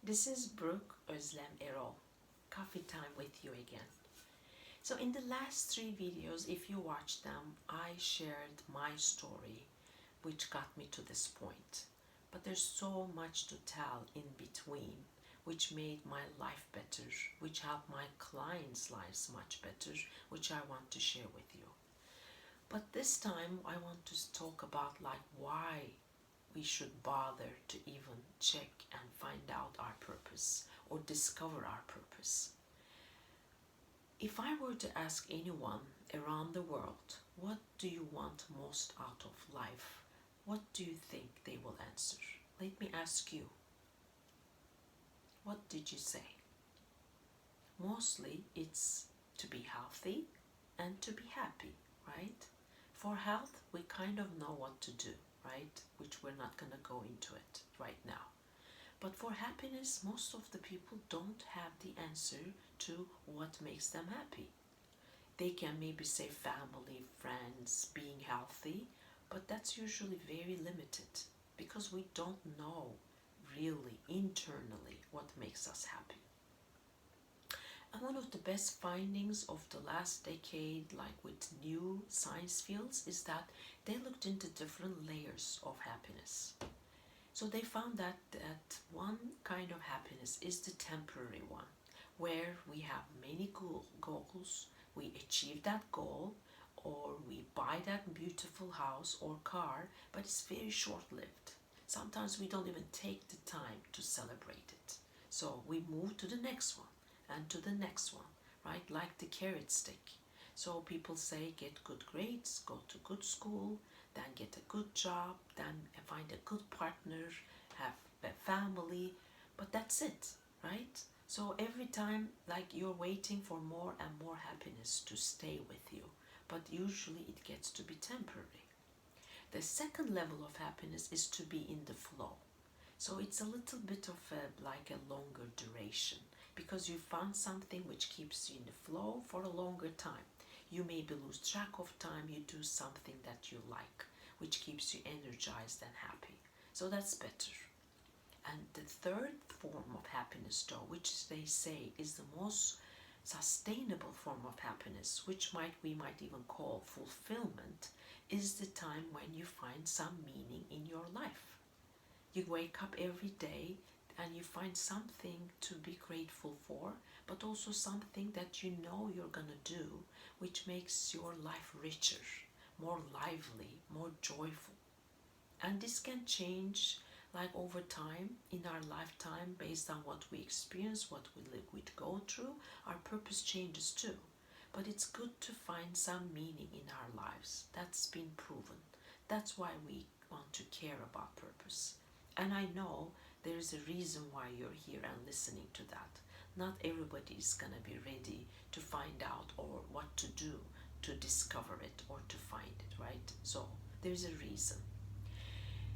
This is Brooke Özlem Erol. Coffee time with you again. So in the last three videos, if you watched them, I shared my story, which got me to this point. But there's so much to tell in between, which made my life better, which helped my clients' lives much better, which I want to share with you. But this time I want to talk about why we should bother to even check and find out our purpose or discover our purpose. If I were to ask anyone around the world, what do you want most out of life? What do you think they will answer? Let me ask you. What did you say? Mostly it's to be healthy and to be happy, right? For health, we kind of know what to do, right? Which we're not going to go into it right now. But for happiness, most of the people don't have the answer to what makes them happy. They can maybe say family, friends, being healthy, but that's usually very limited because we don't know really internally what makes us happy. And one of the best findings of the last decade, with new science fields, is that they looked into different layers of happiness. So they found that one kind of happiness is the temporary one, where we have many goals, we achieve that goal, or we buy that beautiful house or car, but it's very short-lived. Sometimes we don't even take the time to celebrate it. So we move to the next one and to the next one, right? Like the carrot stick. So people say get good grades, go to good school, then get a good job, then find a good partner, have a family, but that's it, right? So every time you're waiting for more and more happiness to stay with you, but usually it gets to be temporary. The second level of happiness is to be in the flow. So it's a little bit of a longer duration because you found something which keeps you in the flow for a longer time. You maybe lose track of time, you do something that you like, which keeps you energized and happy. So that's better. And the third form of happiness, though, which they say is the most sustainable form of happiness, which we might even call fulfillment, is the time when you find some meaning in your life. You wake up every day and you find something to be grateful for, but also something that you know you're gonna do, which makes your life richer, more lively, more joyful. And this can change over time in our lifetime based on what we experience, what we go through. Our purpose changes too. But it's good to find some meaning in our lives. That's been proven. That's why we want to care about purpose. And I know there is a reason why you're here and listening to that. Not everybody is going to be ready to find out or what to do to discover it or to find it, right? So there's a reason.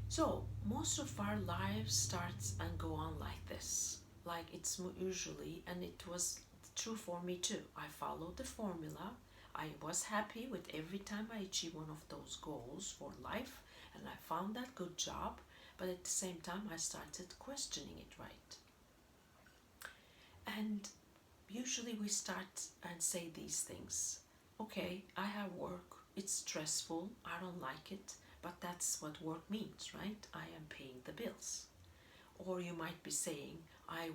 So most of our lives starts and go on like this. It's usually, and it was true for me too. I followed the formula. I was happy with every time I achieved one of those goals for life, and I found that good job. But at the same time, I started questioning it, right? And usually we start and say these things. Okay, I have work. It's stressful. I don't like it. But that's what work means, right? I am paying the bills. Or you might be saying, I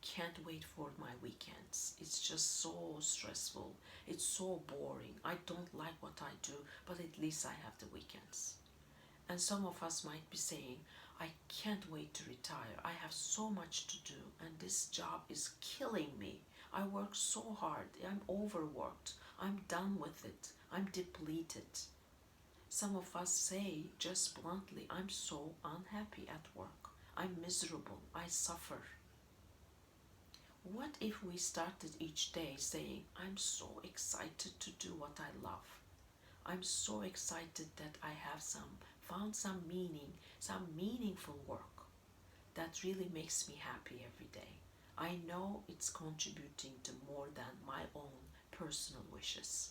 can't wait for my weekends. It's just so stressful. It's so boring. I don't like what I do, but at least I have the weekends. And some of us might be saying, I can't wait to retire. I have so much to do, and this job is killing me. I work so hard. I'm overworked. I'm done with it. I'm depleted. Some of us say just bluntly, I'm so unhappy at work. I'm miserable. I suffer. What if we started each day saying, I'm so excited to do what I love. I'm so excited that I have found some meaning, some meaningful work that really makes me happy every day. I know it's contributing to more than my own personal wishes.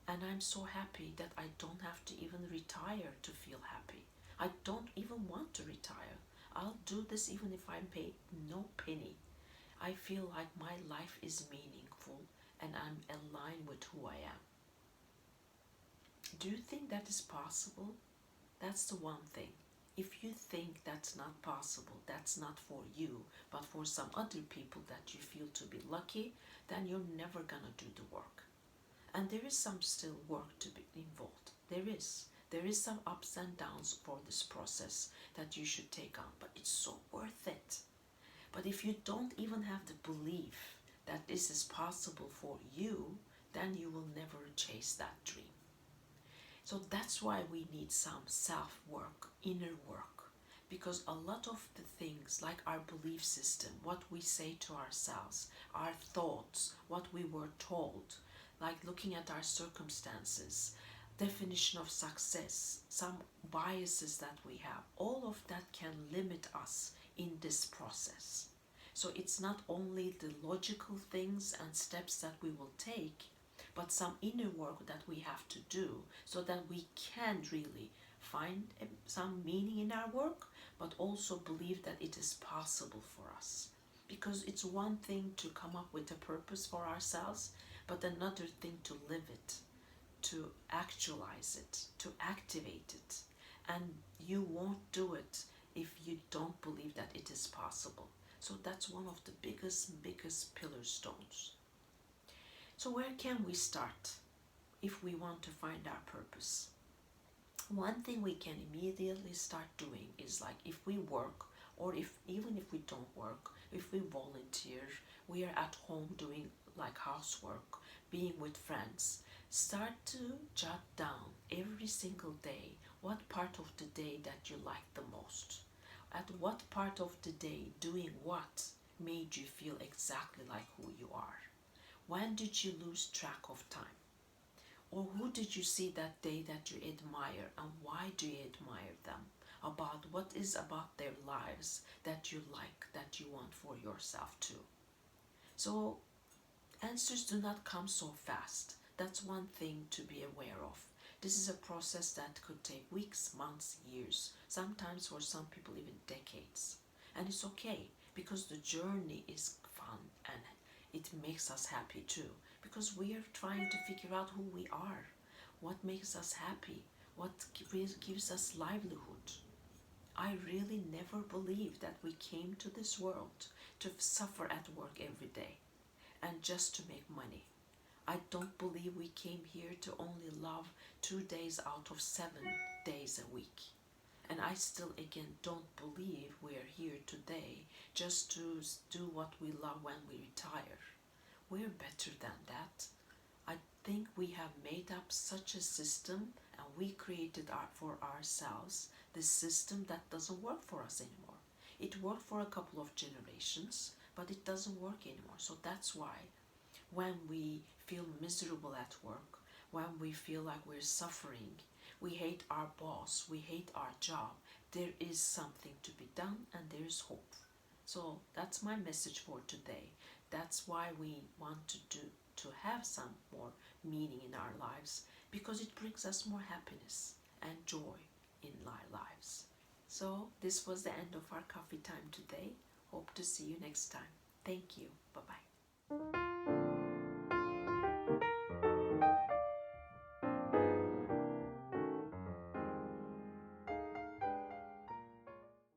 And I'm so happy that I don't have to even retire to feel happy. I don't even want to retire. I'll do this even if I'm paid no penny. I feel like my life is meaningful and I'm aligned with who I am. Do you think that is possible? That's the one thing. If you think that's not possible, that's not for you, but for some other people that you feel to be lucky, then you're never gonna do the work. And there is some still work to be involved. There is. There is some ups and downs for this process that you should take on, but it's so worth it. But if you don't even have the belief that this is possible for you, then you will never chase that dream. So that's why we need some self work, inner work, because a lot of the things like our belief system, what we say to ourselves, our thoughts, what we were told, like looking at our circumstances, definition of success, some biases that we have, all of that can limit us in this process. So it's not only the logical things and steps that we will take, but some inner work that we have to do so that we can really find some meaning in our work, but also believe that it is possible for us. Because it's one thing to come up with a purpose for ourselves, but another thing to live it, to actualize it, to activate it. And you won't do it if you don't believe that it is possible. So that's one of the biggest pillar stones. So where can we start if we want to find our purpose? One thing we can immediately start doing is, like, if we work, or if even if we don't work, if we volunteer, we are at home doing like housework, being with friends, start to jot down every single day what part of the day that you like the most. At what part of the day doing what made you feel exactly like who you are. When did you lose track of time? Or who did you see that day that you admire, and why do you admire them? About what is about their lives that you like, that you want for yourself too. So answers do not come so fast. That's one thing to be aware of. This is a process that could take weeks, months, years, sometimes for some people even decades. And it's okay, because the journey is fun and it makes us happy too, because we are trying to figure out who we are, what makes us happy, what gives us livelihood. I really never believed that we came to this world to suffer at work every day and just to make money. I don't believe we came here to only love 2 days out of 7 days a week. And I still again don't believe we're here today just to do what we love when we retire. We're better than that. I think we have made up such a system, and we created for ourselves this system that doesn't work for us anymore. It worked for a couple of generations, but it doesn't work anymore. So that's why when we feel miserable at work, when we feel like we're suffering, we hate our boss, we hate our job, there is something to be done and there is hope. So that's my message for today. That's why we want to have some more meaning in our lives, because it brings us more happiness and joy in our lives. So this was the end of our coffee time today. Hope to see you next time. Thank you. Bye-bye.